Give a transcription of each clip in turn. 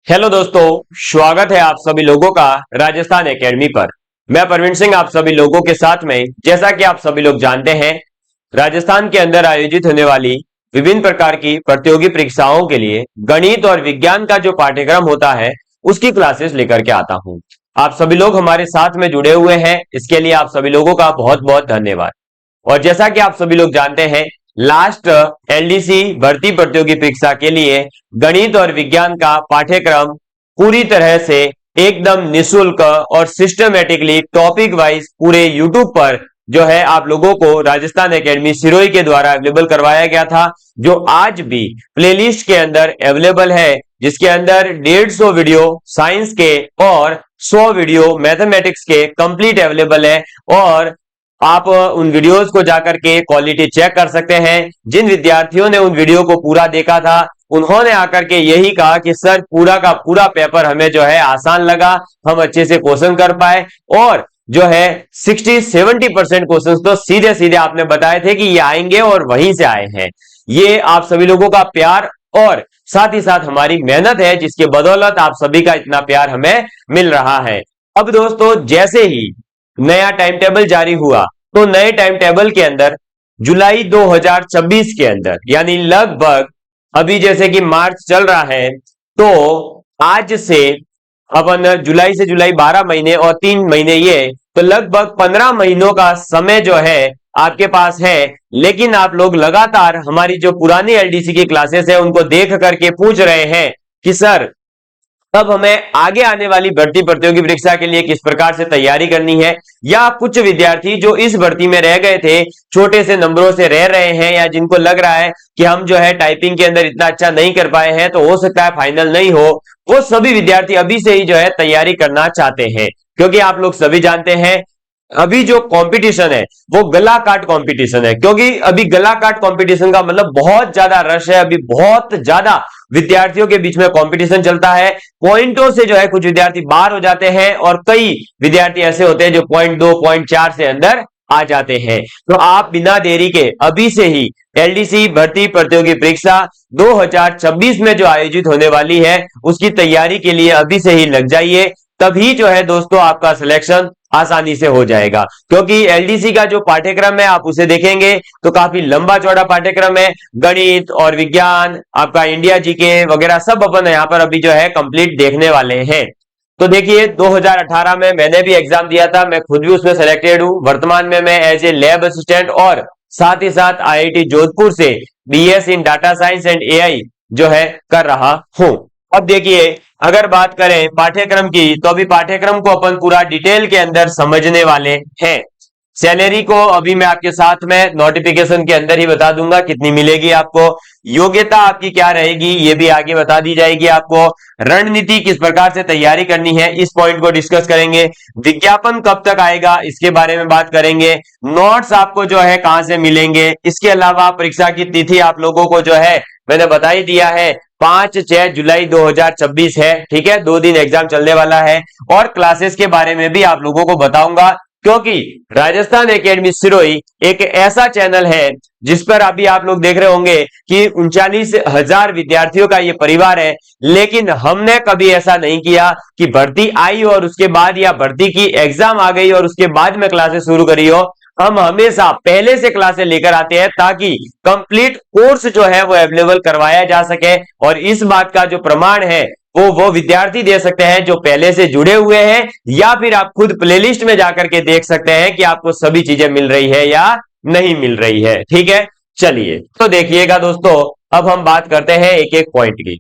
Hello दोस्तों, स्वागत है आप सभी लोगों का राजस्थान एकेडमी पर। मैं प्रवीण सिंह आप सभी लोगों के साथ में। जैसा कि आप सभी लोग जानते हैं, राजस्थान के अंदर आयोजित होने वाली विभिन्न प्रकार की प्रतियोगी परीक्षाओं के लिए गणित और विज्ञान का जो पाठ्यक्रम होता है उसकी क्लासेस लेकर के आता हूं। आप सभी लोग हमारे साथ में जुड़े हुए हैं, इसके लिए आप सभी लोगों का बहुत बहुत धन्यवाद। और जैसा कि आप सभी लोग जानते हैं, लास्ट एलडीसी भर्ती प्रतियोगी परीक्षा के लिए गणित और विज्ञान का पाठ्यक्रम पूरी तरह से एकदम निशुल्क और सिस्टमेटिकली टॉपिक वाइज पूरे यूट्यूब पर जो है आप लोगों को राजस्थान एकेडमी सिरोही के द्वारा अवेलेबल करवाया गया था, जो आज भी प्लेलिस्ट के अंदर अवेलेबल है, जिसके अंदर 150 वीडियो साइंस के और 100 वीडियो मैथमेटिक्स के कंप्लीट अवेलेबल है। और आप उन वीडियोस को जाकर के क्वालिटी चेक कर सकते हैं। जिन विद्यार्थियों ने उन वीडियो को पूरा देखा था उन्होंने आकर के यही कहा कि सर पूरा का पूरा पेपर हमें जो है आसान लगा, हम अच्छे से क्वेश्चन कर पाए और जो है 60-70% क्वेश्चन तो सीधे सीधे आपने बताए थे कि ये आएंगे और वहीं से आए हैं। ये आप सभी लोगों का प्यार और साथ ही साथ हमारी मेहनत है, जिसके बदौलत आप सभी का इतना प्यार हमें मिल रहा है। अब दोस्तों, जैसे ही नया टाइम टेबल जारी हुआ तो नए टाइम टेबल के अंदर जुलाई 2026 के अंदर, यानी लगभग अभी जैसे कि मार्च चल रहा है, तो आज से अपन जुलाई से जुलाई 12 महीने और 3 महीने, ये तो लगभग 15 महीनों का समय जो है आपके पास है। लेकिन आप लोग लगातार हमारी जो पुरानी एलडीसी की क्लासेस है उनको देख करके पूछ रहे हैं कि सर तब हमें आगे आने वाली भर्ती प्रतियोगी परीक्षा के लिए किस प्रकार से तैयारी करनी है, या कुछ विद्यार्थी जो इस भर्ती में रह गए थे, छोटे से नंबरों से रह रहे हैं, या जिनको लग रहा है कि हम जो है टाइपिंग के अंदर इतना अच्छा नहीं कर पाए हैं तो हो सकता है फाइनल नहीं हो, वो सभी विद्यार्थी अभी से ही जो है तैयारी करना चाहते हैं। क्योंकि आप लोग सभी जानते हैं अभी जो कंपटीशन है वो गला काट कंपटीशन है, क्योंकि अभी गला काट कंपटीशन का मतलब बहुत ज्यादा रश है, अभी बहुत ज्यादा विद्यार्थियों के बीच में कंपटीशन चलता है। पॉइंटों से जो है कुछ विद्यार्थी बाहर हो जाते हैं और कई विद्यार्थी ऐसे होते हैं जो पॉइंट 2 पॉइंट 4 से अंदर आ जाते हैं। तो आप बिना देरी के अभी से ही एलडीसी भर्ती प्रतियोगी परीक्षा 2026 में जो आयोजित होने वाली है उसकी तैयारी के लिए अभी से ही लग जाइए, तभी जो है दोस्तों आपका सिलेक्शन आसानी से हो जाएगा। क्योंकि एलडीसी का जो पाठ्यक्रम है आप उसे देखेंगे तो काफी लंबा चौड़ा पाठ्यक्रम है। गणित और विज्ञान, आपका इंडिया जीके वगैरह सब अपन यहाँ पर अभी जो है कंप्लीट देखने वाले हैं। तो देखिए, 2018 में मैंने भी एग्जाम दिया था, मैं खुद भी उसमें सिलेक्टेड हूं। वर्तमान में मैं एज ए लैब असिस्टेंट और साथ ही साथ आईआईटी जोधपुर से BS in data science and AI जो है कर रहा हूं। अब देखिए, अगर बात करें पाठ्यक्रम की, तो अभी पाठ्यक्रम को अपन पूरा डिटेल के अंदर समझने वाले हैं। सैलरी को अभी मैं आपके साथ में नोटिफिकेशन के अंदर ही बता दूंगा कितनी मिलेगी आपको। योग्यता आपकी क्या रहेगी ये भी आगे बता दी जाएगी आपको। रणनीति किस प्रकार से तैयारी करनी है इस पॉइंट को डिस्कस करेंगे। विज्ञापन कब तक आएगा इसके बारे में बात करेंगे। नोट्स आपको जो है कहां से मिलेंगे। इसके अलावा परीक्षा की तिथि आप लोगों को जो है मैंने बता ही दिया है, 5-6 जुलाई 2026 है। ठीक है, 2 दिन एग्जाम चलने वाला है। और क्लासेस के बारे में भी आप लोगों को बताऊंगा, क्योंकि राजस्थान एकेडमी सिरोही एक ऐसा चैनल है जिस पर अभी आप लोग देख रहे होंगे कि 39,000 विद्यार्थियों का ये परिवार है। लेकिन हमने कभी ऐसा नहीं किया कि भर्ती आई और उसके बाद, या भर्ती की एग्जाम आ गई और उसके बाद में क्लासेस शुरू करी हो। हम हमेशा पहले से क्लासेस लेकर आते हैं ताकि कंप्लीट कोर्स जो है वो अवेलेबल करवाया जा सके। और इस बात का जो प्रमाण है वो विद्यार्थी दे सकते हैं जो पहले से जुड़े हुए हैं, या फिर आप खुद प्लेलिस्ट में जाकर के देख सकते हैं कि आपको सभी चीजें मिल रही है या नहीं मिल रही है। ठीक है, चलिए तो देखिएगा दोस्तों, अब हम बात करते हैं एक एक पॉइंट की।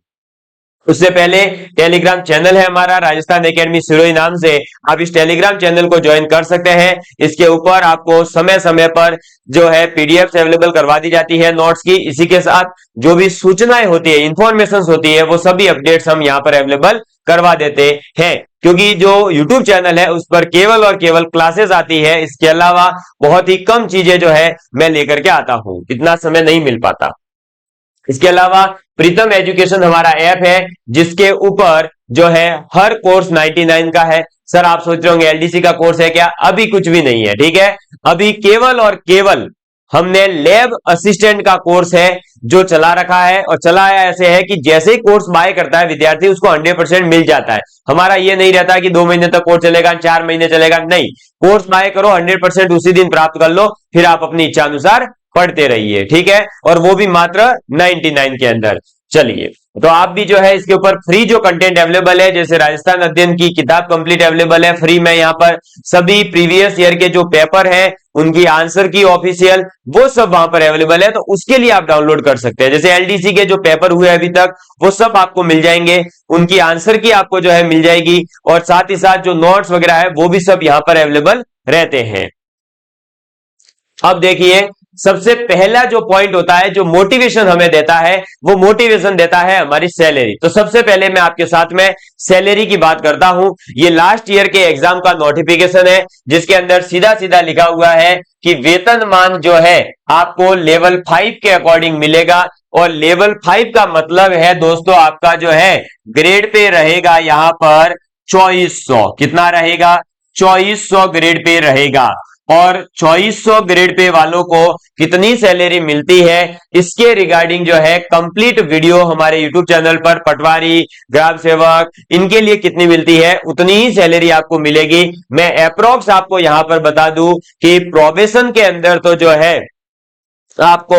उससे पहले टेलीग्राम चैनल है हमारा राजस्थान एकेडमी सिरोही नाम से, आप इस टेलीग्राम चैनल को ज्वाइन कर सकते हैं। इसके ऊपर आपको समय समय पर जो है पीडीएफ अवेलेबल करवा दी जाती है नोट्स की। इसी के साथ जो भी सूचनाएं होती है, इंफॉर्मेशन होती है, वो सभी अपडेट्स हम यहाँ पर अवेलेबल करवा देते हैं। क्योंकि जो यूट्यूब चैनल है उस पर केवल और केवल क्लासेस आती है, इसके अलावा बहुत ही कम चीजें जो है मैं लेकर के आता हूं, इतना समय नहीं मिल पाता। इसके अलावा प्रीतम एजुकेशन हमारा ऐप है, जिसके ऊपर जो है हर कोर्स 99 का है। सर आप सोच रहे होंगे एलडीसी का कोर्स है क्या? अभी कुछ भी नहीं है। ठीक है, अभी केवल और केवल हमने लैब असिस्टेंट का कोर्स है जो चला रखा है, और चलाया ऐसे है कि जैसे ही कोर्स बाय करता है विद्यार्थी उसको 100% मिल जाता है। हमारा ये नहीं रहता कि 2 महीने तक कोर्स चलेगा, 4 महीने चलेगा, नहीं, कोर्स बाय करो, 100% उसी दिन प्राप्त कर लो, फिर आप अपनी इच्छा अनुसार पढ़ते रहिए, ठीक है, और वो भी मात्र 99 के अंदर। चलिए, तो आप भी जो है इसके ऊपर फ्री जो कंटेंट अवेलेबल है, जैसे राजस्थान अध्ययन की किताब कंप्लीट अवेलेबल है फ्री में, यहाँ पर सभी प्रीवियस ईयर के जो पेपर है उनकी आंसर की ऑफिशियल, वो सब वहां पर अवेलेबल है, तो उसके लिए आप डाउनलोड कर सकते हैं। जैसे एलडीसी के जो पेपर हुए अभी तक वो सब आपको मिल जाएंगे, उनकी आंसर की आपको जो है मिल जाएगी, और साथ ही साथ जो नोट्स वगैरह है वो भी सब यहां पर अवेलेबल रहते हैं। अब देखिए, सबसे पहला जो पॉइंट होता है जो मोटिवेशन हमें देता है, वो मोटिवेशन देता है हमारी सैलरी। तो सबसे पहले मैं आपके साथ में सैलरी की बात करता हूं। ये लास्ट ईयर के एग्जाम का नोटिफिकेशन है जिसके अंदर सीधा सीधा लिखा हुआ है कि वेतनमान जो है आपको लेवल 5 के अकॉर्डिंग मिलेगा, और लेवल 5 का मतलब है दोस्तों आपका जो है ग्रेड पे रहेगा यहां पर 2400। कितना रहेगा? 2400 ग्रेड पे रहेगा। और 2400 ग्रेड पे वालों को कितनी सैलरी मिलती है इसके रिगार्डिंग जो है कंप्लीट वीडियो हमारे यूट्यूब चैनल पर, पटवारी, ग्राम सेवक, इनके लिए कितनी मिलती है उतनी ही सैलरी आपको मिलेगी। मैं अप्रोक्स आपको यहां पर बता दूं कि प्रोबेशन के अंदर तो जो है आपको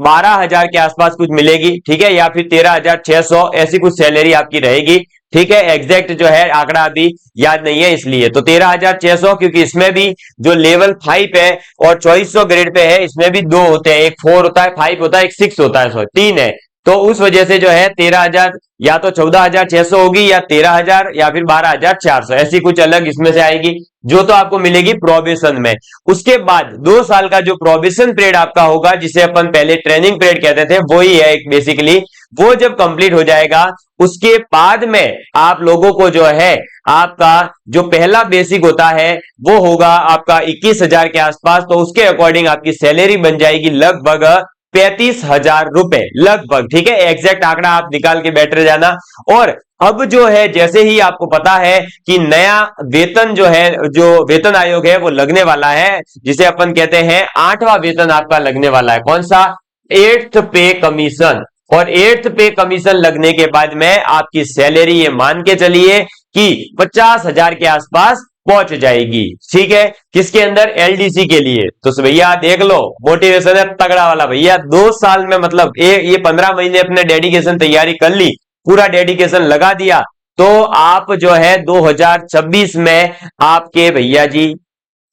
12,000 के आसपास कुछ मिलेगी, ठीक है, या फिर 13,600 ऐसी कुछ सैलरी आपकी रहेगी, ठीक है। एग्जैक्ट जो है आंकड़ा अभी याद नहीं है इसलिए, तो 13,600, क्योंकि इसमें भी जो लेवल 5 है और 2400 ग्रेड पे है, इसमें भी 2 होते हैं, एक 4 होता है, 5 होता है, एक 6 होता है, सॉरी 3 है। तो उस वजह से जो है 13,000 या तो 14,600 होगी, या 13,000 या फिर 12,400, ऐसी कुछ अलग इसमें से आएगी, जो तो आपको मिलेगी प्रोबेशन में। उसके बाद 2 साल का जो प्रोबेशन पीरियड आपका होगा, जिसे अपन पहले ट्रेनिंग पीरियड कहते थे, वो ही है एक बेसिकली, वो जब कंप्लीट हो जाएगा उसके बाद में आप लोगों को जो है आपका जो पहला बेसिक होता है वो होगा आपका 21,000 के आसपास। तो उसके अकॉर्डिंग आपकी सैलरी बन जाएगी लगभग 35,000 रुपए लगभग, ठीक है। एग्जैक्ट आंकड़ा आप निकाल के बैठ जाना। और अब जो है जैसे ही आपको पता है कि नया वेतन जो है, जो वेतन आयोग है वो लगने वाला है, जिसे अपन कहते हैं 8वां वेतन आपका लगने वाला है। कौन सा? 8th पे कमीशन। और 8th पे कमीशन लगने के बाद में आपकी सैलरी ये मान के चलिए कि 50,000 के आसपास पहुंच जाएगी, ठीक है। किसके अंदर? एलडीसी के लिए। तो भैया देख लो, मोटिवेशन है तगड़ा वाला भैया। 2 साल में मतलब ये 15 महीने अपने डेडिकेशन तैयारी कर ली, पूरा डेडिकेशन लगा दिया, तो आप जो है 2026 में आपके भैया जी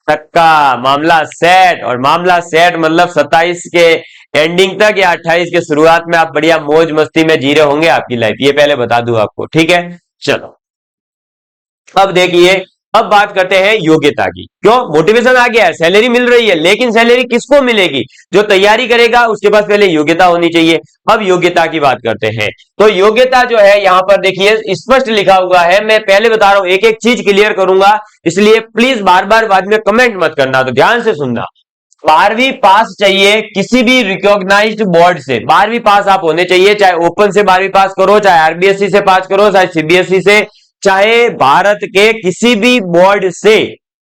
तक का मामला सेट। और मामला सेट मतलब 27 के एंडिंग तक या 28 के शुरुआत में आप बढ़िया मौज मस्ती में जी रहे होंगे आपकी लाइफ, ये पहले बता दूं आपको, ठीक है। चलो, अब देखिए, अब बात करते हैं योग्यता की। क्यों? मोटिवेशन आ गया है, सैलरी मिल रही है, लेकिन सैलरी किसको मिलेगी? जो तैयारी करेगा उसके पास पहले योग्यता होनी चाहिए। अब योग्यता की बात करते हैं। तो योग्यता जो है यहां पर देखिए स्पष्ट लिखा हुआ है, मैं पहले बता रहा हूं, एक एक चीज क्लियर करूंगा, इसलिए प्लीज बार बार बाद में कमेंट मत करना, तो ध्यान से सुनना। 12वीं पास चाहिए किसी भी रिकॉग्नाइज्ड बोर्ड से, 12वीं पास आप होने चाहिए, चाहे ओपन से 12वीं पास करो, चाहे आरबीएसई से पास करो, चाहे सीबीएसई से, चाहे भारत के किसी भी बोर्ड से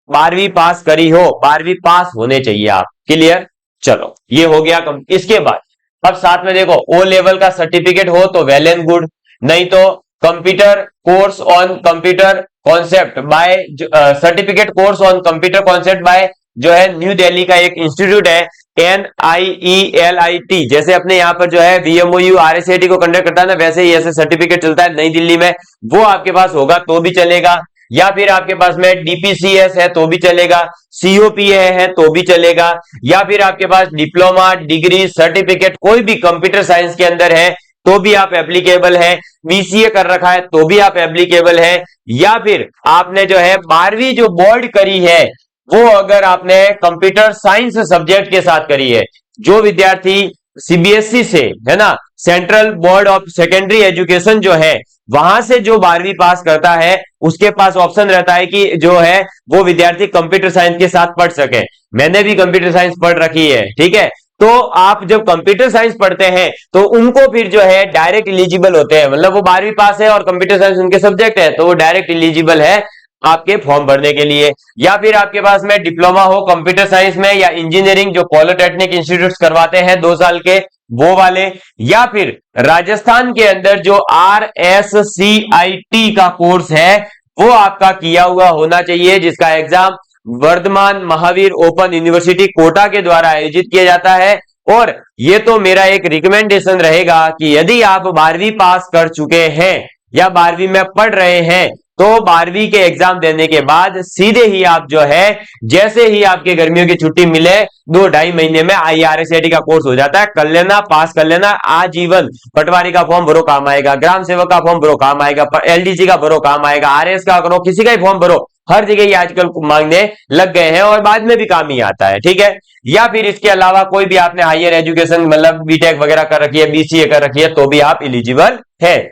12वीं पास करी हो, 12वीं पास होने चाहिए आप। क्लियर? चलो, ये हो गया कम। इसके बाद अब साथ में देखो, ओ लेवल का सर्टिफिकेट हो तो वेल एंड गुड, नहीं तो computer course on computer concept bye, certificate course on computer concept bye जो है न्यू दिल्ली का एक इंस्टीट्यूट है NIELIT, जैसे अपने यहाँ पर जो है VMOU RSAT को कंडक्ट करता है ना, वैसे ही ऐसे सर्टिफिकेट चलता है नई दिल्ली में, वो आपके पास होगा तो भी चलेगा। या फिर आपके पास में DPCS है तो भी चलेगा, COPA है तो भी चलेगा, या फिर आपके पास डिप्लोमा, डिग्री, सर्टिफिकेट कोई भी कंप्यूटर साइंस के अंदर है तो भी आप एप्लीकेबल है, BCA कर रखा है तो भी आप एप्लीकेबल है, या फिर आपने जो है 12वीं जो बोर्ड करी है वो अगर आपने कंप्यूटर साइंस सब्जेक्ट के साथ करी है, जो विद्यार्थी सीबीएसई से, है ना, central board of secondary education जो है, वहां से जो 12वीं पास करता है उसके पास ऑप्शन रहता है कि जो है वो विद्यार्थी कंप्यूटर साइंस के साथ पढ़ सके। मैंने भी कंप्यूटर साइंस पढ़ रखी है, ठीक है। तो आप जब कंप्यूटर साइंस पढ़ते हैं तो उनको फिर जो है डायरेक्ट इलिजिबल होते हैं, मतलब वो 12वीं पास है और कंप्यूटर साइंस उनके सब्जेक्ट है तो वो डायरेक्ट इलिजिबल है आपके फॉर्म भरने के लिए, या फिर आपके पास में डिप्लोमा हो कंप्यूटर साइंस में या इंजीनियरिंग जो पॉलिटेक्निक इंस्टीट्यूट करवाते हैं 2 साल के, वो वाले, या फिर राजस्थान के अंदर जो RSCIT का कोर्स है वो आपका किया हुआ होना चाहिए, जिसका exam Vardhman Mahaveer open university Kota के द्वारा आयोजित किया जाता है। और ये तो मेरा एक रिकमेंडेशन रहेगा कि यदि आप 12वीं पास कर चुके हैं या 12वीं में पढ़ रहे हैं तो 12वीं के एग्जाम देने के बाद सीधे ही आप जो है, जैसे ही आपके गर्मियों की छुट्टी मिले 2-2.5 महीने में IRSCIT का कोर्स हो जाता है, कर लेना, पास कर लेना, आजीवन पटवारी का फॉर्म भरो काम आएगा, ग्राम सेवक का फॉर्म भरो काम आएगा, LDC का भरो काम आएगा, RS का करो, किसी का ही फॉर्म भरो, हर जगह ये आजकल मांगने लग गए हैं और बाद में भी काम ही आता है, ठीक है। या फिर इसके अलावा कोई भी आपने हायर एजुकेशन मतलब बीटेक वगैरह कर रखी है, BCA कर रखी है, तो भी आप एलिजिबल है।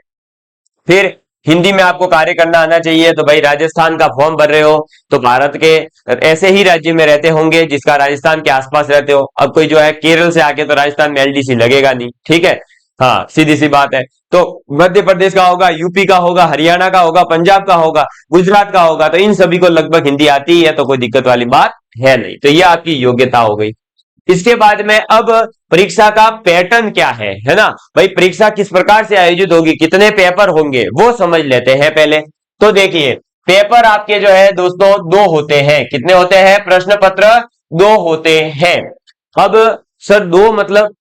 फिर हिंदी में आपको कार्य करना आना चाहिए, तो भाई राजस्थान का फॉर्म भर रहे हो तो भारत के ऐसे ही राज्य में रहते होंगे जिसका राजस्थान के आसपास रहते हो। अब कोई जो है केरल से आके तो राजस्थान में LDC लगेगा नहीं, ठीक है, हाँ सीधी सी बात है। तो मध्य प्रदेश का होगा, यूपी का होगा, हरियाणा का होगा, पंजाब का होगा, गुजरात का होगा, तो इन सभी को लगभग हिंदी आती ही है, तो कोई दिक्कत वाली बात है नहीं। तो ये आपकी योग्यता हो गई। इसके बाद में अब परीक्षा का पैटर्न क्या है ना भाई, परीक्षा किस प्रकार से आयोजित होगी, कितने पेपर होंगे वो समझ लेते हैं पहले। तो देखिए पेपर आपके जो है दोस्तों 2 होते हैं। कितने होते हैं? प्रश्न पत्र 2 होते हैं। अब सर 2 मतलब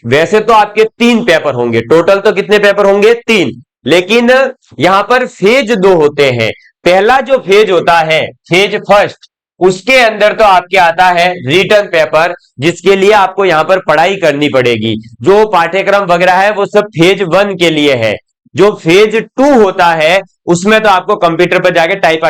वैसे तो आपके 3 पेपर होंगे टोटल, तो कितने पेपर होंगे? 3, लेकिन यहां पर फेज 2 होते हैं। पहला जो फेज होता है, फेज फर्स्ट, उसके अंदर तो आपके आता है रिटर्न पेपर, जिसके लिए आपको यहां पर पढ़ाई करनी पड़ेगी। जो पाठ्यक्रम वगैरह है वो सब फेज 1 के लिए है। जो फेज 2 होता है उसमें तो आपको कंप्यूटर पर जाके टाइप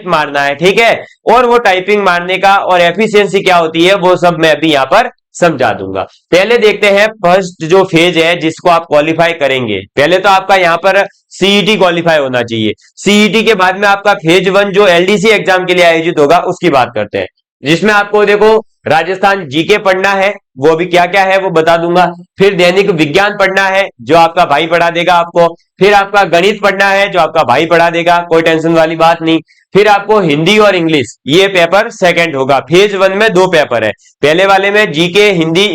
मारना है, ठीक है। और वो टाइपिंग मारने का और एफिशिएंसी क्या होती है वो सब मैं अभी यहां पर समझा दूंगा। पहले देखते हैं फर्स्ट जो फेज है जिसको आप क्वालिफाई करेंगे। पहले तो आपका यहां पर CET क्वालिफाई होना चाहिए। CET के बाद में आपका फेज 1 जो LDC एग्जाम के लिए आयोजित होगा उसकी बात करते हैं, जिसमें आपको देखो राजस्थान जीके पढ़ना है, वो भी क्या क्या है वो बता दूंगा। फिर दैनिक विज्ञान पढ़ना है जो आपका भाई पढ़ा देगा आपको। फिर आपका गणित पढ़ना है जो आपका भाई पढ़ा देगा, कोई टेंशन वाली बात नहीं। फिर आपको हिंदी और इंग्लिश, ये पेपर सेकंड होगा। फेज 1 में 2 पेपर है। पहले वाले में जीके हिंदी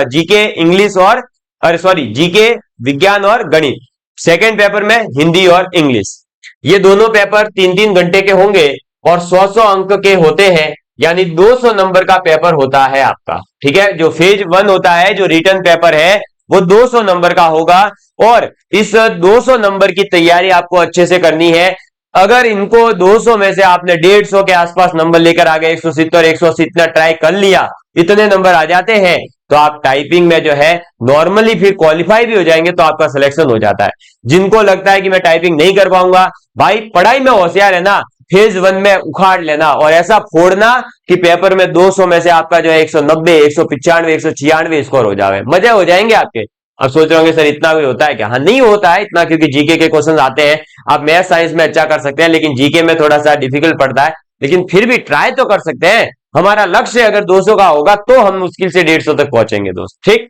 जीके इंग्लिश और जीके विज्ञान और गणित। सेकंड पेपर में हिंदी और इंग्लिश। ये दोनों पेपर 3-3 घंटे के होंगे और 100-100 अंक के होते हैं, यानी 200 नंबर का पेपर होता है आपका, ठीक है। जो फेज 1 होता है, जो रिटर्न पेपर है, वो 200 नंबर का होगा। और इस 200 नंबर की तैयारी आपको अच्छे से करनी है। अगर इनको 200 में से आपने 150 के आसपास नंबर लेकर आ गए, 170 180 इतना ट्राई कर लिया, इतने नंबर आ जाते हैं, तो आप टाइपिंग में जो है नॉर्मली फिर क्वालिफाई भी हो जाएंगे, तो आपका सिलेक्शन हो जाता है। जिनको लगता है कि मैं टाइपिंग नहीं कर पाऊंगा, भाई पढ़ाई में होशियार है ना, फेज 1 में उखाड़ लेना और ऐसा फोड़ना कि पेपर में 200 में से आपका जो है 190 195 196 स्कोर हो जाए, मजे हो जाएंगे आपके। अब सोच रहे होंगे सर इतना भी होता है क्या? हाँ नहीं होता है इतना, क्योंकि जीके के क्वेश्चन आते हैं। आप मैथ साइंस में अच्छा कर सकते हैं, लेकिन जीके में थोड़ा सा डिफिकल्ट पड़ता है, लेकिन फिर भी ट्राई तो कर सकते हैं। हमारा लक्ष्य अगर 200 का होगा तो हम मुश्किल से 150 तक पहुंचेंगे दोस्त, ठीक।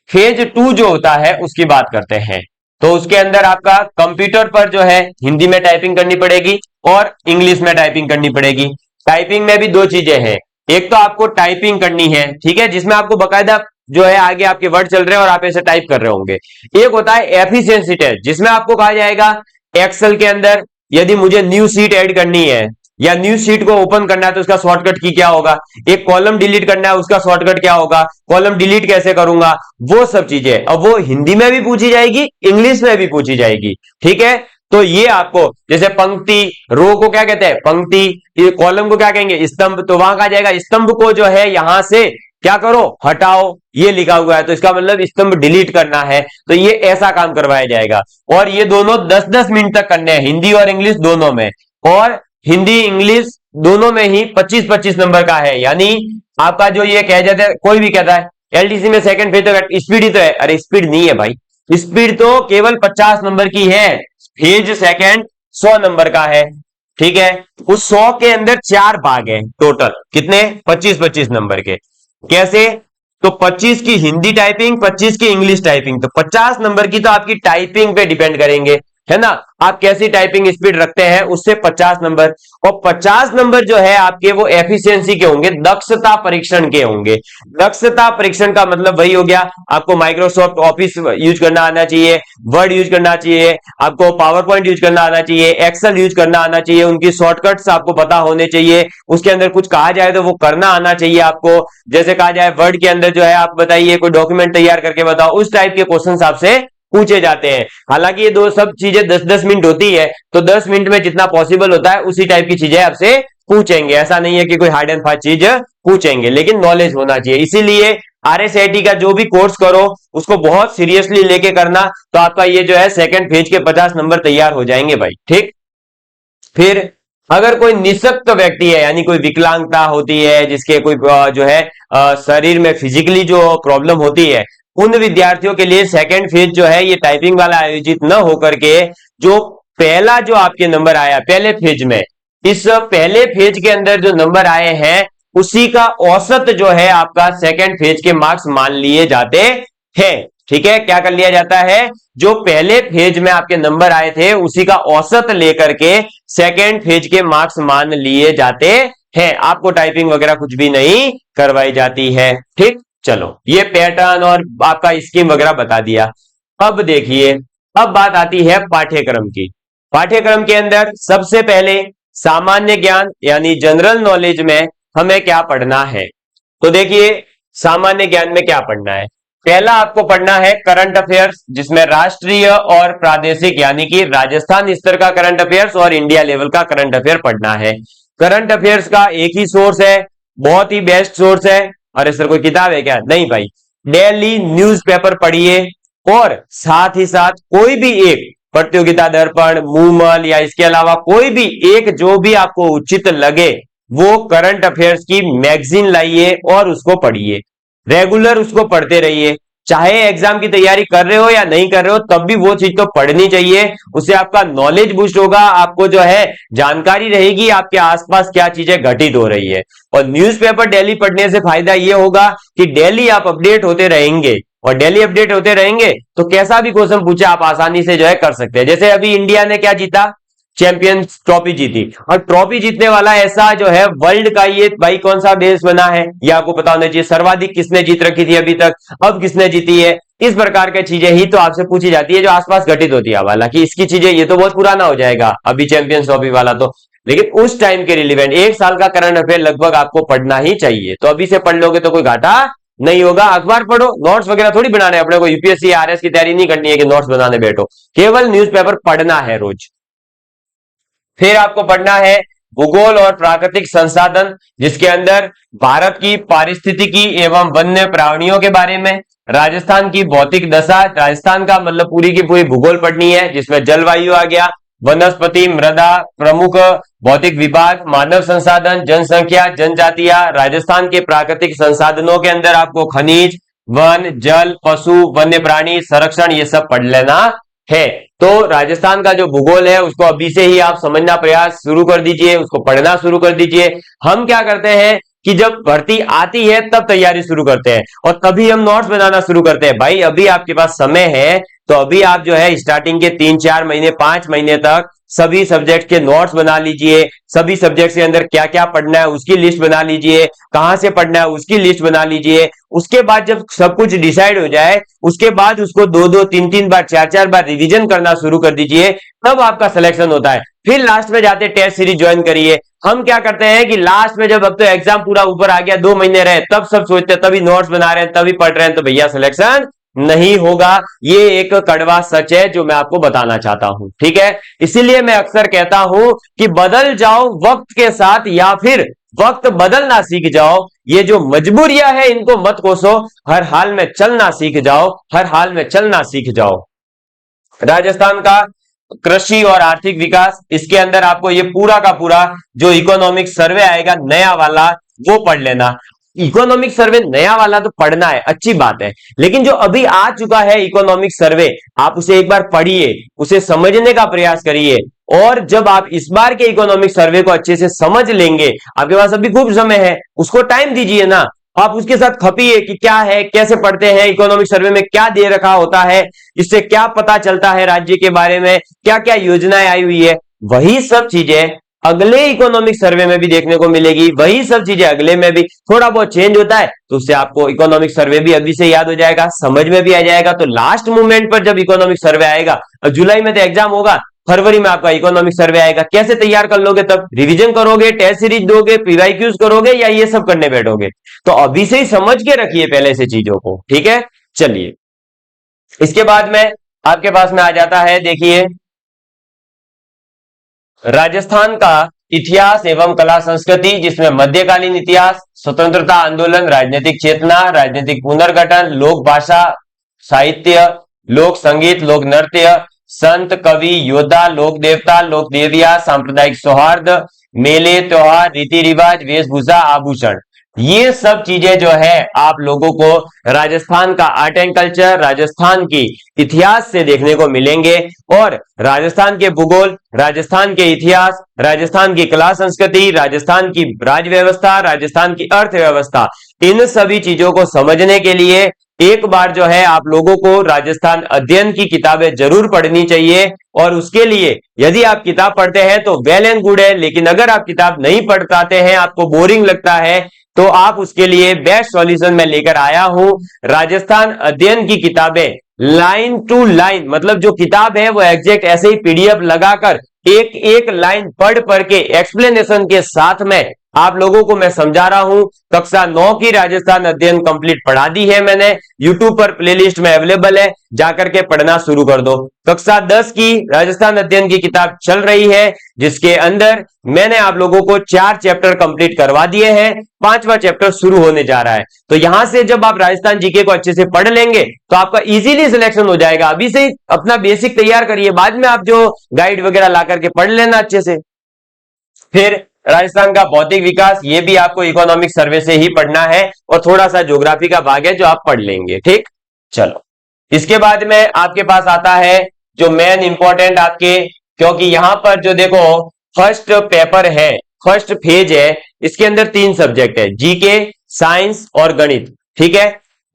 फेज 2 जो होता है उसकी बात करते हैं। तो उसके अंदर आपका कंप्यूटर पर जो है हिंदी में टाइपिंग करनी पड़ेगी और इंग्लिश में टाइपिंग करनी पड़ेगी। टाइपिंग में भी 2 चीजें हैं। एक तो आपको टाइपिंग करनी है, ठीक है, जिसमें आपको बकायदा जो है आगे आपके वर्ड चल रहे हैं और आप ऐसे टाइप कर रहे होंगे। एक होता है एफिशिएंसी टेस्ट, जिसमें आपको कहा जाएगा एक्सेल के अंदर यदि मुझे न्यू सीट ऐड करनी है या न्यू सीट को ओपन करना है तो उसका शॉर्टकट की क्या होगा, एक कॉलम डिलीट करना है उसका शॉर्टकट क्या होगा, कॉलम डिलीट कैसे करूंगा, वो सब चीजें अब वो हिंदी में भी पूछी जाएगी, इंग्लिश में भी पूछी जाएगी, ठीक है। तो ये आपको जैसे पंक्ति, रो को क्या कहते हैं? पंक्ति। कॉलम को क्या कहेंगे? स्तंभ। तो वहां कहा जाएगा स्तंभ को जो है यहां से क्या करो, हटाओ, ये लिखा हुआ है तो इसका मतलब स्तंभ डिलीट करना है, तो ये ऐसा काम करवाया जाएगा। और ये दोनों 10-10 मिनट तक करने हैं, हिंदी और इंग्लिश दोनों में। और हिंदी इंग्लिश दोनों में ही 25-25 नंबर का है, यानी आपका जो ये कह जाते हैं, कोई भी कहता है LDC में सेकंड फेज तो स्पीड ही तो है, अरे स्पीड नहीं है भाई, स्पीड तो केवल 50 नंबर की है। फेज सेकंड 100 नंबर का है, ठीक है। उस 100 के अंदर 4 भाग है टोटल, कितने? 25-25 नंबर के। कैसे? तो 25 की हिंदी टाइपिंग, 25 की इंग्लिश टाइपिंग, तो 50 नंबर की तो आपकी टाइपिंग पे डिपेंड करेंगे। है ना, आप कैसी टाइपिंग स्पीड रखते हैं उससे 50 नंबर, और 50 नंबर जो है आपके वो एफिशिएंसी के होंगे, दक्षता परीक्षण के होंगे। दक्षता परीक्षण का मतलब वही हो गया, आपको माइक्रोसॉफ्ट ऑफिस यूज करना आना चाहिए, वर्ड यूज करना चाहिए, आपको पावर पॉइंट यूज करना आना चाहिए, एक्सेल यूज करना आना चाहिए, उनकी शॉर्टकट्स आपको पता होने चाहिए, उसके अंदर कुछ कहा जाए तो वो करना आना चाहिए आपको। जैसे कहा जाए वर्ड के अंदर जो है आप बताइए कोई डॉक्यूमेंट तैयार करके बताओ, उस टाइप के क्वेश्चंस आपसे पूछे जाते हैं। हालांकि ये दो सब चीजें 10-10 मिनट होती है, तो 10 मिनट में जितना पॉसिबल होता है उसी टाइप की चीजें आपसे पूछेंगे। ऐसा नहीं है कि कोई हार्ड एंड फास्ट चीज पूछेंगे, लेकिन नॉलेज होना चाहिए। इसीलिए आरएसआईटी का जो भी कोर्स करो उसको बहुत सीरियसली लेके करना, तो आपका ये जो है सेकंड फेज के 50 नंबर तैयार हो जाएंगे भाई, ठीक। फिर अगर कोई निःशक्त व्यक्ति है, यानी कोई विकलांगता होती है, जिसके कोई जो है शरीर में फिजिकली जो प्रॉब्लम होती है, उन विद्यार्थियों के लिए सेकंड फेज जो है ये टाइपिंग वाला आयोजित न होकर के जो पहला जो आपके नंबर आया पहले फेज में, इस पहले फेज के अंदर जो नंबर आए हैं उसी का औसत जो है आपका सेकंड फेज के मार्क्स मान लिए जाते हैं। ठीक है, क्या कर लिया जाता है, जो पहले फेज में आपके नंबर आए थे उसी का औसत लेकर के सेकंड फेज के मार्क्स मान लिए जाते हैं। आपको टाइपिंग वगैरह कुछ भी नहीं करवाई जाती है, ठीक। चलो, ये पैटर्न और आपका स्कीम वगैरह बता दिया। अब देखिए, अब बात आती है पाठ्यक्रम की। पाठ्यक्रम के अंदर सबसे पहले सामान्य ज्ञान यानी जनरल नॉलेज में हमें क्या पढ़ना है, तो देखिए सामान्य ज्ञान में क्या पढ़ना है। पहला आपको पढ़ना है करंट अफेयर्स, जिसमें राष्ट्रीय और प्रादेशिक यानी कि राजस्थान स्तर का करंट अफेयर्स और इंडिया लेवल का करंट अफेयर पढ़ना है। करंट अफेयर्स का एक ही सोर्स है, बहुत ही बेस्ट सोर्स है। अरे सर कोई किताब है क्या, नहीं भाई, डेली न्यूज़पेपर पढ़िए, और साथ ही साथ कोई भी एक प्रतियोगिता दर्पण, मूमल या इसके अलावा कोई भी एक जो भी आपको उचित लगे वो करंट अफेयर्स की मैगजीन लाइए और उसको पढ़िए, रेगुलर उसको पढ़ते रहिए। चाहे एग्जाम की तैयारी कर रहे हो या नहीं कर रहे हो, तब भी वो चीज तो पढ़नी चाहिए। उससे आपका नॉलेज बूस्ट होगा, आपको जो है जानकारी रहेगी आपके आसपास क्या चीजें घटित हो रही है। और न्यूज़पेपर डेली पढ़ने से फायदा ये होगा कि डेली आप अपडेट होते रहेंगे, और डेली अपडेट होते रहेंगे तो कैसा भी क्वेश्चन पूछे आप आसानी से जो है कर सकते हैं। जैसे अभी इंडिया ने क्या जीता, चैंपियंस ट्रॉफी जीती, और ट्रॉफी जीतने वाला ऐसा जो है वर्ल्ड का ये भाई कौन सा देश बना है, ये आपको पता होना चाहिए। सर्वाधिक किसने जीत रखी थी अभी तक, अब किसने जीती है, इस प्रकार की चीजें ही तो आपसे पूछी जाती है जो आसपास घटित होती है। हालांकि इसकी चीजें ये तो बहुत पुराना हो जाएगा अभी चैंपियंस ट्रॉफी वाला तो, लेकिन उस टाइम के रिलेवेंट एक साल का करंट अफेयर लगभग आपको पढ़ना ही चाहिए। तो अभी से पढ़ लोगे तो कोई घाटा नहीं होगा। अखबार पढ़ो, नोट्स वगैरह थोड़ी बनाने, अपने को यूपीएससी आरएस की तैयारी नहीं करनी है कि नोट्स बनाने बैठो, केवल न्यूज़पेपर पढ़ना है रोज। फिर आपको पढ़ना है भूगोल और प्राकृतिक संसाधन, जिसके अंदर भारत की पारिस्थितिकी एवं वन्य प्राणियों के बारे में, राजस्थान की भौतिक दशा, राजस्थान का मतलब पूरी की पूरी भूगोल पढ़नी है, जिसमें जलवायु आ गया, वनस्पति, मृदा, प्रमुख भौतिक विभाग, मानव संसाधन, जनसंख्या, जनजातियां। राजस्थान के प्राकृतिक संसाधनों के अंदर आपको खनिज, वन, जल, पशु, वन्य प्राणी संरक्षण, ये सब पढ़ लेना है। तो राजस्थान का जो भूगोल है उसको अभी से ही आप समझना प्रयास शुरू कर दीजिए, उसको पढ़ना शुरू कर दीजिए। हम क्या करते हैं कि जब भर्ती आती है तब तैयारी शुरू करते हैं और तभी हम नोट्स बनाना शुरू करते हैं। भाई अभी आपके पास समय है तो अभी आप जो है स्टार्टिंग के 3-4 महीने 5 महीने तक सभी सब्जेक्ट के नोट्स बना लीजिए, सभी सब्जेक्ट के अंदर क्या क्या पढ़ना है उसकी लिस्ट बना लीजिए, कहां से पढ़ना है उसकी लिस्ट बना लीजिए। उसके बाद जब सब कुछ डिसाइड हो जाए उसके बाद उसको 2-2, 3-3 बार, 4-4 बार रिवीजन करना शुरू कर दीजिए, तब आपका सिलेक्शन होता है। फिर लास्ट में जाते टेस्ट सीरीज ज्वाइन करिए। हम क्या करते हैं कि लास्ट में जब अब तो एग्जाम पूरा ऊपर आ गया, 2 महीने रहे, तब सब सोचते हैं, तभी नोट्स बना रहे हैं, तभी पढ़ रहे हैं, तो भैया सिलेक्शन नहीं होगा। ये एक कड़वा सच है जो मैं आपको बताना चाहता हूं, ठीक है। इसीलिए मैं अक्सर कहता हूं कि बदल जाओ वक्त के साथ या फिर वक्त बदलना सीख जाओ। ये जो मजबूरियां है इनको मत कोसो, हर हाल में चलना सीख जाओ, हर हाल में चलना सीख जाओ। राजस्थान का कृषि और आर्थिक विकास, इसके अंदर आपको ये पूरा का पूरा जो इकोनॉमिक सर्वे आएगा नया वाला वो पढ़ लेना। इकोनॉमिक सर्वे नया वाला तो पढ़ना है, अच्छी बात है, लेकिन जो अभी आ चुका है इकोनॉमिक सर्वे आप उसे एक बार पढ़िए, उसे समझने का प्रयास करिए। और जब आप इस बार के इकोनॉमिक सर्वे को अच्छे से समझ लेंगे, आपके पास अभी खूब समय है, उसको टाइम दीजिए ना, आप उसके साथ खपिए कि क्या है, कैसे पढ़ते हैं, इकोनॉमिक सर्वे में क्या दे रखा होता है, इससे क्या पता चलता है राज्य के बारे में, क्या क्या योजनाएं आई हुई है। वही सब चीजें अगले इकोनॉमिक सर्वे में भी देखने को मिलेगी, वही सब चीजें अगले में भी थोड़ा बहुत चेंज होता है, तो उससे आपको इकोनॉमिक सर्वे भी अभी से याद हो जाएगा, समझ में भी आ जाएगा। तो लास्ट मोमेंट पर जब इकोनॉमिक सर्वे आएगा, और जुलाई में तो एग्जाम होगा, फरवरी में आपका इकोनॉमिक सर्वे आएगा, कैसे तैयार कर लोगे, तब रिवीजन करोगे, टेस्ट सीरीज दोगे, पीवाईक्यूज करोगे, या ये सब करने बैठोगे। तो अभी से ही समझ के रखिए पहले से चीजों को, ठीक है। चलिए, इसके बाद में आपके पास में आ जाता है, देखिए, राजस्थान का इतिहास एवं कला संस्कृति, जिसमें मध्यकालीन इतिहास, स्वतंत्रता आंदोलन, राजनीतिक चेतना, राजनीतिक पुनर्गठन, लोक भाषा, साहित्य, लोक संगीत, लोक नृत्य, संत कवि योद्धा, लोक देवता, लोक देविया, सांप्रदायिक सौहार्द, मेले त्योहार, रीति रिवाज, वेशभूषा, आभूषण, ये सब चीजें जो है आप लोगों को राजस्थान का आर्ट एंड कल्चर, राजस्थान की इतिहास से देखने को मिलेंगे। और राजस्थान के भूगोल, राजस्थान के इतिहास, राजस्थान की कला संस्कृति, राजस्थान की राज व्यवस्था, राजस्थान की अर्थव्यवस्था, इन सभी चीजों को समझने के लिए एक बार जो है आप लोगों को राजस्थान अध्ययन की किताबें जरूर पढ़नी चाहिए। और उसके लिए यदि आप किताब पढ़ते हैं तो वेल एंड गुड है, लेकिन अगर आप किताब नहीं पढ़ पाते हैं, आपको बोरिंग लगता है, तो आप उसके लिए बेस्ट सॉल्यूशन मैं लेकर आया हूं, राजस्थान अध्ययन की किताबें लाइन टू लाइन, मतलब जो किताब है वो एग्जैक्ट ऐसे ही पीडीएफ लगाकर एक एक लाइन पढ़ पढ़ के एक्सप्लेनेशन के साथ में आप लोगों को मैं समझा रहा हूं। कक्षा 9 की राजस्थान अध्ययन कंप्लीट पढ़ा दी है मैंने, यूट्यूब पर प्लेलिस्ट में अवेलेबल है, जाकर के पढ़ना शुरू कर दो। कक्षा 10 की राजस्थान अध्ययन की किताब चल रही है, जिसके अंदर मैंने आप लोगों को 4 चैप्टर कंप्लीट करवा दिए हैं, 5वां चैप्टर शुरू होने जा रहा है। तो यहां से जब आप राजस्थान जीके को अच्छे से पढ़ लेंगे तो आपका इजीली सिलेक्शन हो जाएगा। अभी से अपना बेसिक तैयार करिए, बाद में आप जो गाइड वगैरह ला करके पढ़ लेना अच्छे से। फिर राजस्थान का भौतिक विकास, ये भी आपको इकोनॉमिक सर्वे से ही पढ़ना है, और थोड़ा सा ज्योग्राफी का भाग है जो आप पढ़ लेंगे, ठीक। चलो, इसके बाद में आपके पास आता है जो मेन इंपॉर्टेंट आपके, क्योंकि यहां पर जो देखो फर्स्ट पेपर है, फर्स्ट फेज है, इसके अंदर 3 सब्जेक्ट है, जीके, साइंस और गणित, ठीक है।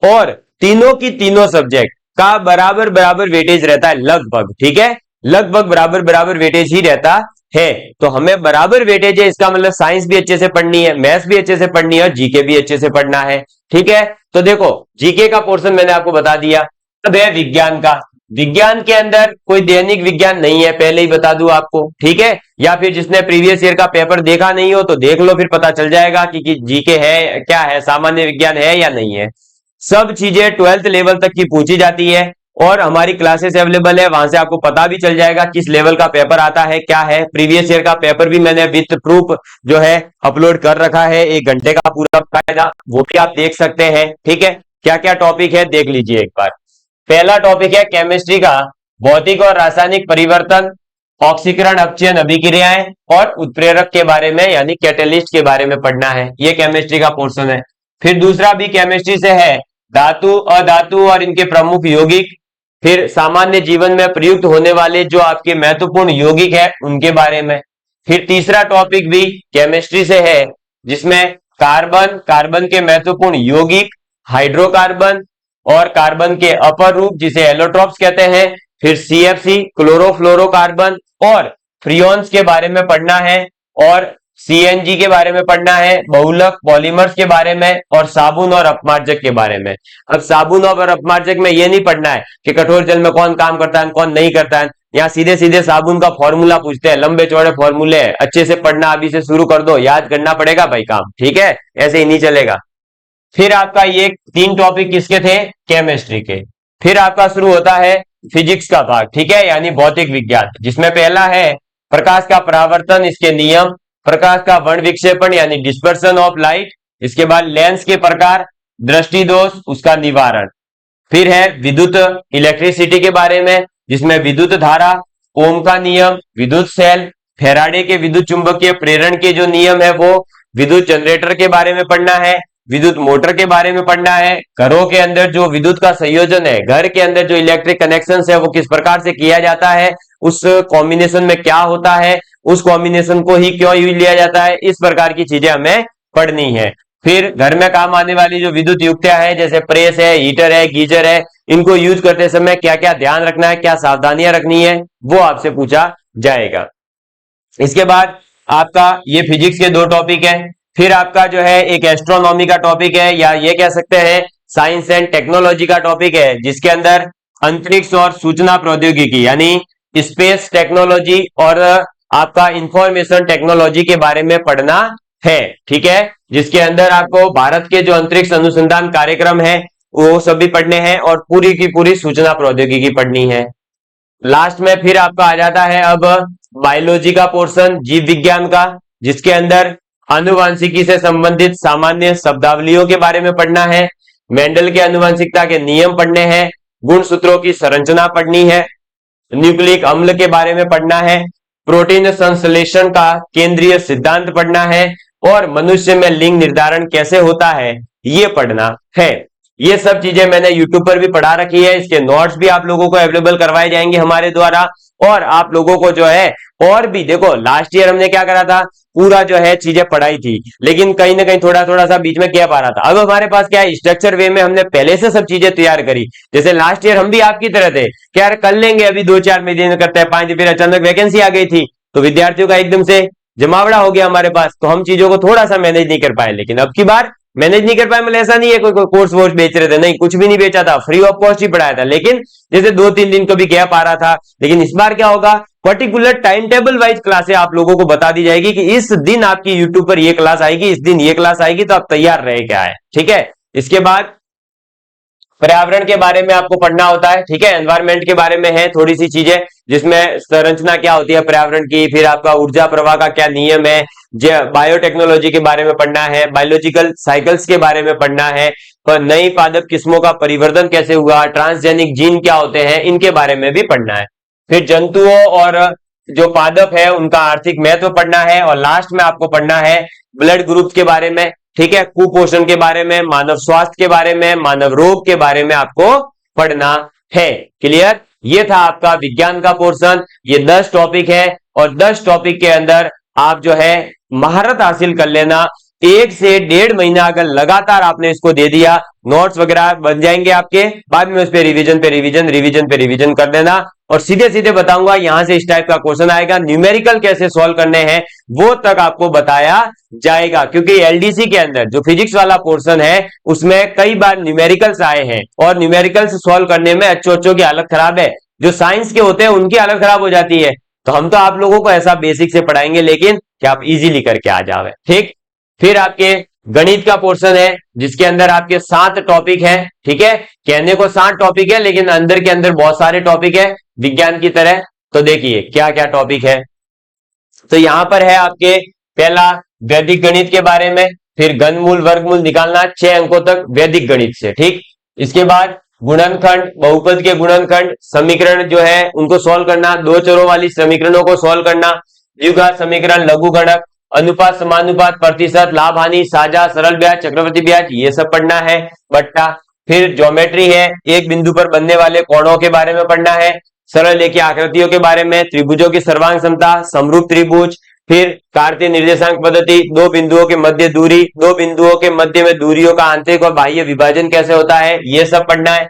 और तीनों की तीनों सब्जेक्ट का बराबर बराबर वेटेज रहता है लगभग, ठीक है, लगभग बराबर बराबर वेटेज ही रहता है। तो हमें बराबर वेटेज है, इसका मतलब साइंस भी अच्छे से पढ़नी है, मैथ्स भी अच्छे से पढ़नी है, और जीके भी अच्छे से पढ़ना है, ठीक है। तो देखो, जीके का पोर्शन मैंने आपको बता दिया। अब है विज्ञान का, विज्ञान के अंदर कोई दैनिक विज्ञान नहीं है, पहले ही बता दूं आपको, ठीक है। या फिर जिसने प्रीवियस ईयर का पेपर देखा नहीं हो तो देख लो, फिर पता चल जाएगा कि जीके है क्या है, सामान्य विज्ञान है या नहीं है। सब चीजें 12th लेवल तक की पूछी जाती है, और हमारी क्लासेस अवेलेबल है, वहां से आपको पता भी चल जाएगा किस लेवल का पेपर आता है, क्या है। प्रीवियस ईयर का पेपर भी मैंने विथ प्रूफ जो है अपलोड कर रखा है, 1 घंटे का पूरा फायदा, वो भी आप देख सकते हैं, ठीक है। क्या क्या टॉपिक है देख लीजिए एक बार। पहला टॉपिक है केमिस्ट्री का, भौतिक और रासायनिक परिवर्तन, ऑक्सीकरण अपचयन अभिक्रियाएं और उत्प्रेरक के बारे में, यानी कैटेलिस्ट के बारे में पढ़ना है, ये केमिस्ट्री का पोर्शन है। फिर दूसरा भी केमिस्ट्री से है, धातु, अधातु और इनके प्रमुख यौगिक, फिर सामान्य जीवन में प्रयुक्त होने वाले जो आपके महत्वपूर्ण यौगिक है उनके बारे में। फिर तीसरा टॉपिक भी केमिस्ट्री से है, जिसमें कार्बन, कार्बन के महत्वपूर्ण यौगिक, हाइड्रोकार्बन और कार्बन के अपर रूप जिसे एलोट्रॉप्स कहते हैं, फिर सीएफसी, क्लोरोफ्लोरोकार्बन और फ्रियोन्स के बारे में पढ़ना है, और सीएनजी के बारे में पढ़ना है, बहुलक पॉलीमर्स के बारे में, और साबुन और अपमार्जक के बारे में। अब साबुन और अपमार्जक में यह नहीं पढ़ना है कि कठोर जल में कौन काम करता है कौन नहीं करता है, यहाँ सीधे सीधे साबुन का फॉर्मूला पूछते हैं, लंबे चौड़े फॉर्मूले है, अच्छे से पढ़ना अभी से शुरू कर दो, याद करना पड़ेगा भाई काम, ठीक है, ऐसे ही नहीं चलेगा। फिर आपका ये 3 टॉपिक किसके थे, केमिस्ट्री के। फिर आपका शुरू होता है फिजिक्स का भाग, ठीक है, यानी भौतिक विज्ञान, जिसमें पहला है प्रकाश का परावर्तन, इसके नियम, प्रकाश का वर्ण विक्षेपण यानी डिस्पर्सन ऑफ लाइट, इसके बाद लेंस के प्रकार, दृष्टि दोष, उसका निवारण। फिर है विद्युत इलेक्ट्रिसिटी के बारे में, जिसमें विद्युत धारा, ओम का नियम, विद्युत सेल, फैराडे के विद्युत चुंबकीय प्रेरण के जो नियम है वो, विद्युत जनरेटर के बारे में पढ़ना है, विद्युत मोटर के बारे में पढ़ना है, घरों के अंदर जो विद्युत का संयोजन है, घर के अंदर जो इलेक्ट्रिक कनेक्शन है वो किस प्रकार से किया जाता है, उस कॉम्बिनेशन में क्या होता है, उस कॉम्बिनेशन को ही क्यों यूज लिया जाता है, इस प्रकार की चीजें हमें पढ़नी है। फिर घर में काम आने वाली जो विद्युत युक्तियां है जैसे प्रेस है, हीटर है, गीजर है, इनको यूज करते समय क्या क्या ध्यान रखना है, क्या सावधानियां रखनी है, वो आपसे पूछा जाएगा। इसके बाद आपका ये फिजिक्स के दो टॉपिक है। फिर आपका जो है एक एस्ट्रोनॉमी का टॉपिक है, या ये कह सकते हैं साइंस एंड टेक्नोलॉजी का टॉपिक है, जिसके अंदर अंतरिक्ष और सूचना प्रौद्योगिकी यानी स्पेस टेक्नोलॉजी और आपका इंफॉर्मेशन टेक्नोलॉजी के बारे में पढ़ना है। ठीक है, जिसके अंदर आपको भारत के जो अंतरिक्ष अनुसंधान कार्यक्रम है वो सभी पढ़ने हैं और पूरी की पूरी सूचना प्रौद्योगिकी पढ़नी है। लास्ट में फिर आपका आ जाता है अब बायोलॉजी का पोर्शन, जीव विज्ञान का, जिसके अंदर आनुवांशिकी से संबंधित सामान्य शब्दावलियों के बारे में पढ़ना है, मेंडल के आनुवांशिकता के नियम पढ़ने हैं, गुणसूत्रों की संरचना पढ़नी है, न्यूक्लिक अम्ल के बारे में पढ़ना है, प्रोटीन संश्लेषण का केंद्रीय सिद्धांत पढ़ना है, और मनुष्य में लिंग निर्धारण कैसे होता है ये पढ़ना है। ये सब चीजें मैंने YouTube पर भी पढ़ा रखी है, इसके नोट्स भी आप लोगों को अवेलेबल करवाए जाएंगे हमारे द्वारा। और आप लोगों को जो है और भी देखो, लास्ट ईयर हमने क्या करा था, पूरा जो है चीजें पढ़ाई थी, लेकिन कहीं ना कहीं थोड़ा थोड़ा सा बीच में क्या पा रहा था। अब हमारे पास क्या है, स्ट्रक्चर वे में हमने पहले से सब चीजें तैयार करी। जैसे लास्ट ईयर हम भी आपकी तरह थे कि यार कर लेंगे, अभी 2-4 महीने करते हैं 5, फिर अचानक वैकेंसी आ गई थी तो विद्यार्थियों का एकदम से जमावड़ा हो गया हमारे पास, तो हम चीजों को थोड़ा सा मैनेज नहीं कर पाए। लेकिन अब की बार मैनेज नहीं कर पाए मतलब ऐसा नहीं है कोई कोर्स वोर्स बेच रहे थे, नहीं, कुछ भी नहीं बेचा था, फ्री ऑफ कॉस्ट ही पढ़ाया था। लेकिन जैसे 2-3 दिन कभी गैप आ रहा था, लेकिन इस बार क्या होगा, पर्टिकुलर टाइम टेबल वाइज क्लासें आप लोगों को बता दी जाएगी कि इस दिन आपकी यूट्यूब पर ये क्लास आएगी, इस दिन ये क्लास आएगी, तो आप तैयार रहे क्या है। ठीक है, इसके बाद पर्यावरण के बारे में आपको पढ़ना होता है। ठीक है, एनवायरमेंट के बारे में है थोड़ी सी चीजें, जिसमें संरचना क्या होती है पर्यावरण की, फिर आपका ऊर्जा प्रवाह का क्या नियम है, बायोटेक्नोलॉजी के बारे में पढ़ना है, बायोलॉजिकल साइकिल्स के बारे में पढ़ना है, पर नई पादप किस्मों का परिवर्तन कैसे हुआ, ट्रांसजेनिक जीन क्या होते हैं, इनके बारे में भी पढ़ना है। फिर जंतुओं और जो पादप है उनका आर्थिक महत्व पढ़ना है, और लास्ट में आपको पढ़ना है ब्लड ग्रुप के बारे में। ठीक है, कुपोषण के बारे में, मानव स्वास्थ्य के बारे में, मानव रोग के बारे में आपको पढ़ना है। क्लियर, ये था आपका विज्ञान का पोर्शन। ये 10 टॉपिक है और 10 टॉपिक के अंदर आप जो है महारत हासिल कर लेना। 1 से 1.5 महीना अगर लगातार आपने इसको दे दिया, नोट्स वगैरह बन जाएंगे आपके, बाद में उस पर रिवीजन कर देना। और सीधे सीधे बताऊंगा यहां से इस टाइप का क्वेश्चन आएगा, न्यूमेरिकल कैसे सॉल्व करने हैं वो तक आपको बताया जाएगा, क्योंकि एलडीसी के अंदर जो फिजिक्स वाला पोर्शन है उसमें कई बार न्यूमेरिकल्स आए हैं, और न्यूमेरिकल्स सॉल्व करने में अच्छों की हालत खराब है, जो साइंस के होते हैं उनकी हालत खराब हो जाती है। तो हम तो आप लोगों को ऐसा बेसिक से पढ़ाएंगे, लेकिन क्या आप इजीली करके आ जावे। ठीक, फिर आपके गणित का पोर्शन है, जिसके अंदर आपके 7 टॉपिक है। ठीक है, कहने को 7 टॉपिक है, लेकिन अंदर के अंदर बहुत सारे टॉपिक है विज्ञान की तरह। तो देखिए क्या क्या टॉपिक है। तो यहां पर है आपके पहला वैदिक गणित के बारे में, फिर घनमूल वर्गमूल निकालना 6 अंकों तक वैदिक गणित से। ठीक, इसके बाद गुणनखंड, बहुपद के गुणनखंड, समीकरण जो है उनको सॉल्व करना, 2 चरों वाली समीकरणों को सॉल्व करना, द्विघात समीकरण, लघुगणक, अनुपात, समानुपात, प्रतिशत, लाभ हानि, साझा, सरल ब्याज, चक्रवृद्धि ब्याज, ये सब पढ़ना है। बट्टा, फिर ज्योमेट्री है, एक बिंदु पर बनने वाले कोणों के बारे में पढ़ना है, सरल रेखीय आकृतियों के बारे में, त्रिभुजों की सर्वांग क्षमता, समरूप त्रिभुज, फिर कार्तीय निर्देशांक पद्धति, 2 बिंदुओं के मध्य दूरी, 2 बिंदुओं के मध्य में दूरियों का आंतरिक और बाह्य विभाजन कैसे होता है, ये सब पढ़ना है।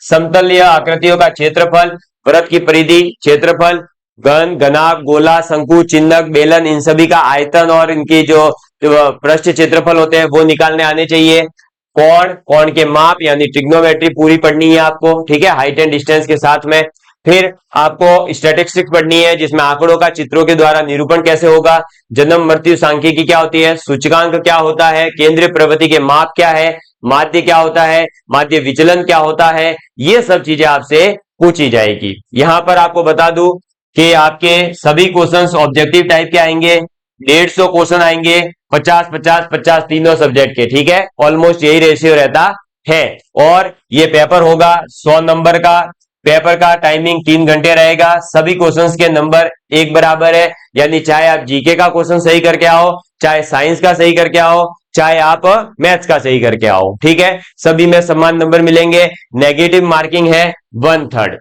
समतलीय आकृतियों का क्षेत्रफल, वृत्त की परिधि, क्षेत्रफल, घन, घनाभ, गोला, शंकु, चिन्हक, बेलन, इन सभी का आयतन और इनकी जो पृष्ठ क्षेत्रफल होते हैं वो निकालने आने चाहिए। कोण, कोण के माप यानी ट्रिग्नोमेट्री पूरी पढ़नी है आपको। ठीक है, हाइट एंड डिस्टेंस के साथ में। फिर आपको स्टैटिस्टिक्स पढ़नी है, जिसमें आंकड़ों का चित्रों के द्वारा निरूपण कैसे होगा, जन्म मृत्यु सांख्यिकी क्या होती है, सूचकांक क्या होता है, केंद्रीय प्रवृत्ति के माप क्या है, माध्य क्या होता है, माध्य विचलन क्या होता है, ये सब चीजें आपसे पूछी जाएगी। यहां पर आपको बता दूं कि आपके सभी क्वेश्चंस ऑब्जेक्टिव टाइप के आएंगे, 150 क्वेश्चन आएंगे, 50-50-50 तीनों सब्जेक्ट के। ठीक है, ऑलमोस्ट यही रेशियो रहता है। और ये पेपर होगा 100 नंबर का, पेपर का टाइमिंग 3 घंटे रहेगा, सभी क्वेश्चंस के नंबर एक बराबर है, यानी चाहे आप जीके का क्वेश्चन सही करके आओ, चाहे साइंस का सही करके आओ, चाहे आप मैथ्स का सही करके आओ। ठीक है, सभी में समान नंबर मिलेंगे। नेगेटिव मार्किंग है 1/3।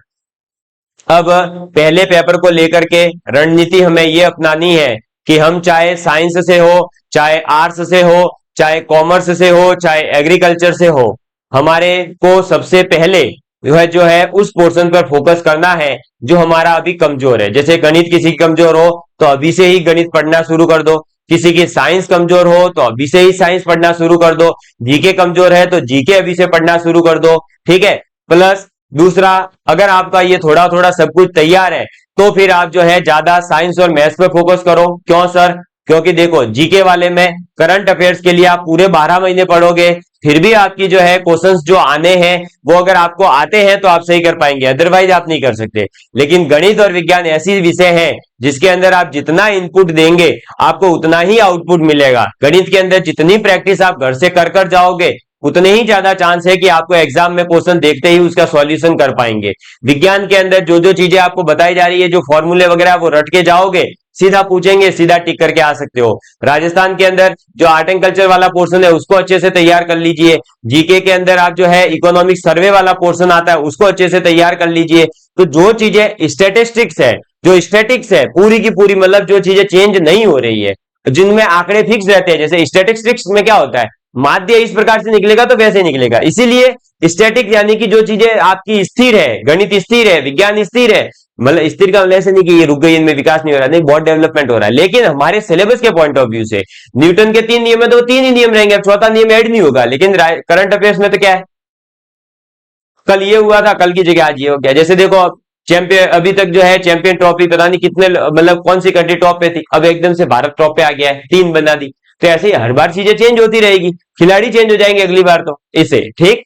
अब पहले पेपर को लेकर के रणनीति हमें यह अपनानी है कि हम चाहे साइंस से हो, चाहे आर्ट्स से हो, चाहे कॉमर्स से हो चाहे एग्रीकल्चर से हो, हमारे को सबसे पहले जो है उस पोर्शन पर फोकस करना है जो हमारा अभी कमजोर है। जैसे गणित किसी की कमजोर हो तो अभी से ही गणित पढ़ना शुरू कर दो, किसी की साइंस कमजोर हो तो अभी से ही साइंस पढ़ना शुरू कर दो, जीके कमजोर है तो जीके अभी से पढ़ना शुरू कर दो, ठीक है। प्लस दूसरा, अगर आपका ये थोड़ा थोड़ा सब कुछ तैयार है तो फिर आप जो है ज्यादा साइंस और मैथ्स पे फोकस करो। क्यों सर? क्योंकि देखो जीके वाले में करंट अफेयर्स के लिए आप पूरे 12 महीने पढ़ोगे, फिर भी आपकी जो है क्वेश्चंस जो आने हैं वो अगर आपको आते हैं तो आप सही कर पाएंगे, अदरवाइज आप नहीं कर सकते। लेकिन गणित और विज्ञान ऐसी विषय हैं जिसके अंदर आप जितना इनपुट देंगे आपको उतना ही आउटपुट मिलेगा। गणित के अंदर जितनी प्रैक्टिस आप घर से कर कर जाओगे उतने ही ज्यादा चांस है कि आपको एग्जाम में क्वेश्चन देखते ही उसका सॉल्यूशन कर पाएंगे। विज्ञान के अंदर जो जो चीजें आपको बताई जा रही है, जो फॉर्मूले वगैरह वो रट के जाओगे, सीधा पूछेंगे सीधा टिक करके आ सकते हो। राजस्थान के अंदर जो आर्ट एंड कल्चर वाला पोर्शन है उसको अच्छे से तैयार कर लीजिए। जीके के अंदर आप जो है इकोनॉमिक सर्वे वाला पोर्शन आता है उसको अच्छे से तैयार कर लीजिए। तो जो चीजें स्टेटिस्टिक्स है, जो स्टेटिक्स है पूरी की पूरी, मतलब जो चीजें चेंज नहीं हो रही है, जिनमें आंकड़े फिक्स रहते हैं, जैसे स्टेटिस्टिक्स में क्या होता है, माध्य इस प्रकार से निकलेगा तो वैसे निकलेगा। इसीलिए स्टैटिक यानी कि जो चीजें आपकी स्थिर है, गणित स्थिर है, विज्ञान स्थिर है, मतलब स्थिर का मतलब ऐसे नहीं कि ये रुक गई, इनमें विकास नहीं हो रहा, नहीं, बहुत डेवलपमेंट हो रहा है। लेकिन हमारे सिलेबस के पॉइंट ऑफ व्यू से न्यूटन के 3 नियम है तो 3 ही नियम रहेंगे, चौथा नियम ऐड नहीं होगा। लेकिन करंट अफेयर्स में तो क्या है, कल ये हुआ था, कल की जगह आज ये हो गया। जैसे देखो चैंपियन, अभी तक जो है चैंपियन ट्रॉफी पता नहीं कितने, मतलब कौन सी कंट्री टॉप पे थी, अब एकदम से भारत टॉप पे आ गया है, 3 बना दी। तो ऐसे ही हर बार चीजें चेंज होती रहेगी, खिलाड़ी चेंज हो जाएंगे अगली बार तो इसे, ठीक।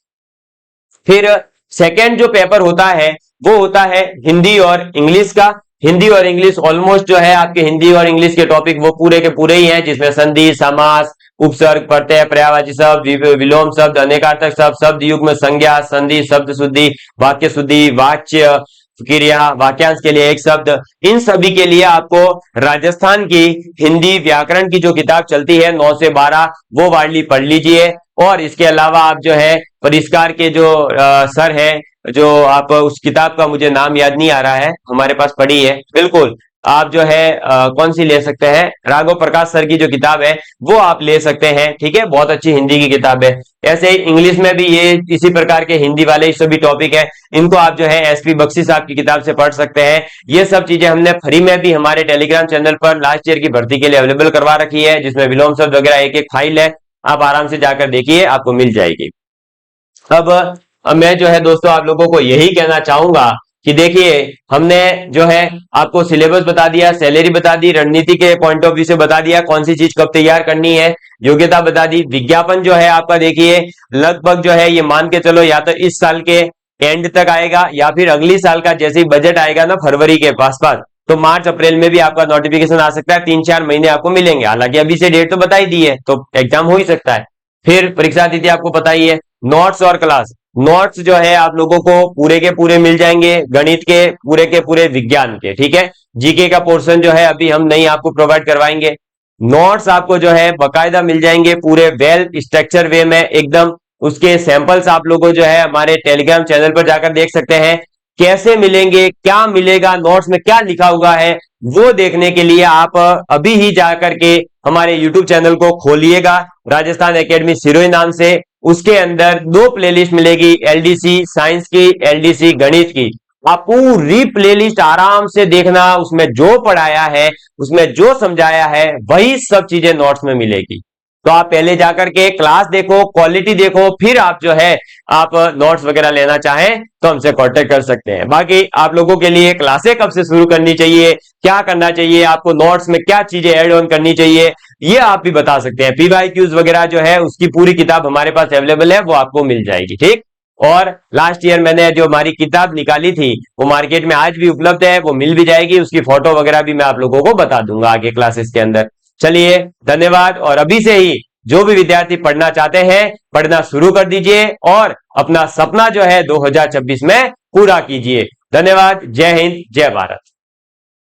फिर सेकंड जो पेपर होता है वो होता है हिंदी और इंग्लिश का। हिंदी और इंग्लिश ऑलमोस्ट जो है आपके हिंदी और इंग्लिश के टॉपिक वो पूरे के पूरे ही हैं, जिसमें संधि, समास, उपसर्ग, प्रत्यय, पर्यायवाची शब्द, विलोम शब्द, अनेकार्थक शब्द, शब्द युग्म, संज्ञा, संधि, शब्द शुद्धि, वाक्य शुद्धि, वाच्य क्रिया, वाक्यांश के लिए एक शब्द, इन सभी के लिए आपको राजस्थान की हिंदी व्याकरण की जो किताब चलती है 9 से 12 वो वार्डली पढ़ लीजिए। और इसके अलावा आप जो है परिष्कार के जो सर है, जो आप उस किताब का मुझे नाम याद नहीं आ रहा है, हमारे पास पड़ी है, बिल्कुल आप जो है कौन सी ले सकते हैं, राघव प्रकाश सर की जो किताब है वो आप ले सकते हैं, ठीक है, बहुत अच्छी हिंदी की किताब है। ऐसे ही इंग्लिश में भी ये इसी प्रकार के हिंदी वाले सभी टॉपिक है, इनको आप जो है एसपी बख्शी साहब की किताब से पढ़ सकते हैं। ये सब चीजें हमने फ्री में भी हमारे टेलीग्राम चैनल पर लास्ट ईयर की भर्ती के लिए अवेलेबल करवा रखी है, जिसमें विलोम शब्द वगैरह एक एक फाइल है, आप आराम से जाकर देखिए, आपको मिल जाएगी। अब मैं जो है दोस्तों आप लोगों को यही कहना चाहूंगा कि देखिए हमने जो है आपको सिलेबस बता दिया, सैलरी बता दी, रणनीति के पॉइंट ऑफ व्यू से बता दिया कौन सी चीज कब तैयार करनी है, योग्यता बता दी। विज्ञापन जो है आपका देखिए लगभग जो है ये मान के चलो या तो इस साल के एंड तक आएगा या फिर अगली साल का जैसे ही बजट आएगा ना फरवरी के पास तो मार्च अप्रैल में भी आपका नोटिफिकेशन आ सकता है, 3-4 महीने आपको मिलेंगे। हालांकि अभी से डेट तो बता ही दी है तो एग्जाम हो ही सकता है। फिर परीक्षा तिथि आपको पता ही है। नोट्स और क्लास, नोट्स जो है आप लोगों को पूरे के पूरे मिल जाएंगे, गणित के पूरे विज्ञान के, ठीक है। जीके का पोर्शन जो है अभी हम नहीं आपको प्रोवाइड करवाएंगे। नोट्स आपको जो है बकायदा मिल जाएंगे पूरे वेल स्ट्रक्चर वे में एकदम। उसके सैंपल्स आप लोगों जो है हमारे टेलीग्राम चैनल पर जाकर देख सकते हैं। कैसे मिलेंगे, क्या मिलेगा, नोट्स में क्या लिखा हुआ है, वो देखने के लिए आप अभी ही जाकर के हमारे यूट्यूब चैनल को खोलिएगा, राजस्थान एकेडमी सिरोही नाम से। उसके अंदर 2 प्लेलिस्ट मिलेगी, एलडीसी साइंस की, एलडीसी गणित की। आप पूरी प्लेलिस्ट आराम से देखना, उसमें जो पढ़ाया है, उसमें जो समझाया है, वही सब चीजें नोट्स में मिलेगी। तो आप पहले जाकर के क्लास देखो, क्वालिटी देखो, फिर आप जो है आप नोट्स वगैरह लेना चाहें तो हमसे कांटेक्ट कर सकते हैं। बाकी आप लोगों के लिए क्लासें कब से शुरू करनी चाहिए, क्या करना चाहिए, आपको नोट्स में क्या चीजें ऐड ऑन करनी चाहिए, ये आप भी बता सकते हैं। पीवाईक्यूज वगैरह जो है उसकी पूरी किताब हमारे पास अवेलेबल है, वो आपको मिल जाएगी, ठीक। और लास्ट ईयर मैंने जो हमारी किताब निकाली थी वो मार्केट में आज भी उपलब्ध है, वो मिल भी जाएगी, उसकी फोटो वगैरह भी मैं आप लोगों को बता दूंगा आगे क्लासेस के अंदर। चलिए धन्यवाद। और अभी से ही जो भी विद्यार्थी पढ़ना चाहते हैं पढ़ना शुरू कर दीजिए और अपना सपना जो है 2026 में पूरा कीजिए। धन्यवाद। जय हिंद, जय भारत।